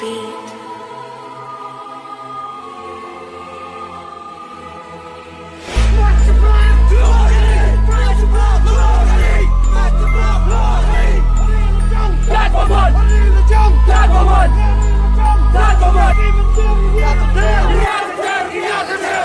beat.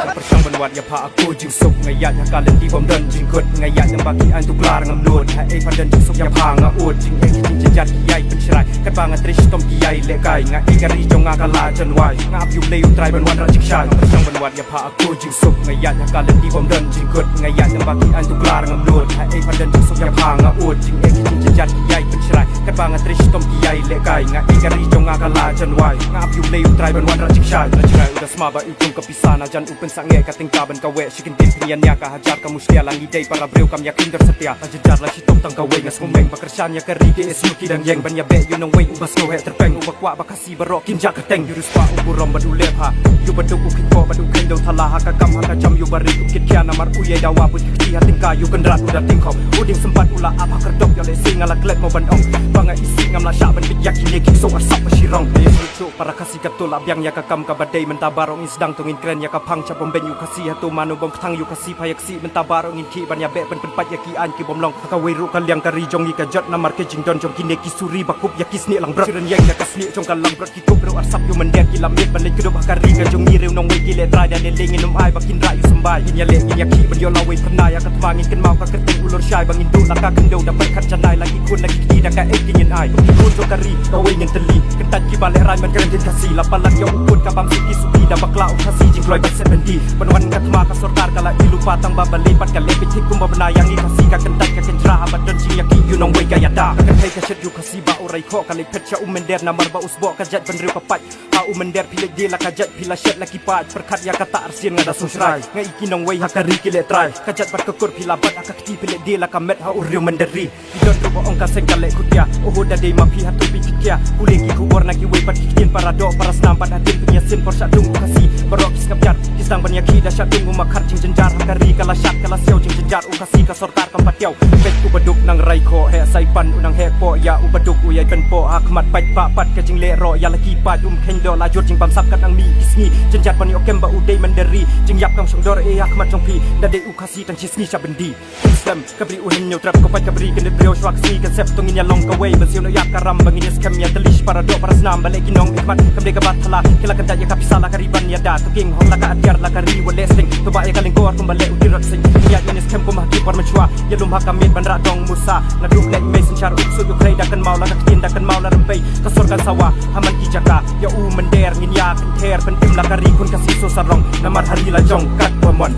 Percamban ya pak aku jusuk ngayat yang kalian di bom dan jingkut ngayat yang bagi antu kelar ngamlut hai padan jusuk ya pang ngaut jing jing jejat kiai pencerai kat banget trish tom kiai lekai ngai kari jong ngakala jan wai ngap yu leu trai ban wan rajik syai percamban ya pak aku jusuk ngayat yang kalian di bom dan jingkut ngayat yang bagi antu kelar ngamlut hai padan jusuk ya pang ngaut jing jing jejat kiai pencerai kat banget trish tom kiai lekai ngai kari jong ngakala jan wai ngap yu leu trai ban wan rajik syai rajik udah semaba itung kepisana jan upen sange katingkaban kawe shikin tin piniannya kahajar kamu sekalian idei para breu kam yakin tersetia ajar lah si tong tang kawe ngas ngomeng bakersannya kerige esmuki dan yang ban ya be you know way ubas kowe terpeng ubakwa bakasi barokin jakateng jurus pa uburom badu lepa yu badu ukit ko badu kendo thalah ka kam ka jam yu bari ukit kiana mar uye dawa put ki hatingka yu kendrat udah tingkau uding sempat ula apa kerdok yo le singala klet mo ban ong banga isi ngam la sya ban bit yakin neki so asap sirong yesu para kasih katula biang ya ka kam ka badai mentabarong isdang tungin kren ya ka phang cha bom ben yu kasih hatu manu bom thang yu kasih payaksi mentabarong in ki ban ya be ben pat yaki an ki bom long ka weru ka liang kari jong i ka jot na mar ke jing don jong ki neki suri bakup yakis ni lang brat siren yang ya kasni jong ka lang brat ki kup ro asap yu mendek ki lamit ban le kudup kari ka jong ni rew nong we ki le trai dan le lingin um ai bakin ra yu sembai in ya le in yaki ban yo lawe pernah ya ka twangin ken mau ka keteng ulur syai bangin du la ka kendo da perkat janai lagi kun lagi ki da ka ek ingin ai kun jong kari ka we ngin teli kentat ki bale rai man keren kasih lapalan yo ukun ka bam siki suki da bakla kasih jing loy baset bendi banwan ka tma ka sorkar kala ilu patang babali pat ka lepit hikum babnayangi kasih ka kentat ka kentra badan jing yaki you know we gaya da ka thai ka shet yu kasih ba urai kho ka lepet cha umender na marba usbo ka jat ban riu ka pat ha umender pilek de la ka jat pila shet laki pat perkat ya kata arsian ngada susrai ngai kinong we hakari kile trai ka jat bat ka kur pila bat ka kti pilek de la ka met ha uriu menderi idon rubo ong ka seng ka le kutya oh da de ma pi hatu pi kya ulegi ku warna ki we pat kitin para do para snam pat hatin punya sin por sat dung kasih barok skap jat kisang ban yaki da sat dung makat jing jenjar hakari kala shat kala seo jing jenjar u kasih ka sorkar ka patiau bet ku baduk nang rai kho he sai pan unang he po ya u baduk u yai pen po akmat pat pa pat ka jing le ro ya laki pat ken do la jot jing bam sap kat nang mi kisni jenjar pan yo kem ba u dei mandari jing yap kang song dor e akmat jong pi da de u kasih tang chisni chabendi islam kabri u hen nyo trap ko pat kabri ken de breo swak si kan sep tongin ya long ka way basio no yak karam bangin yes kem ya telish para do para snam balik kinong ikmat kabri ka bathala kila kan ya kapisala kariban ya da to king hong la ka adyar la kari wale sing to ba ya kalingkor kumbale u dirot sing ya yenis kem ko mahki par machwa ya lum hakamit ban ra dong musa na dum le mason char u so yu krei da kan mau la ka tin da kan mau la rempei ka sor kan sawa haman ki jaka ya u mender ngin ya kan ter pen tim la kari kun kasih so sarong na mar hari la jong kat pamon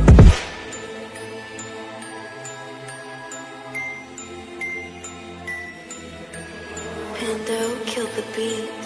Pando killed the beat.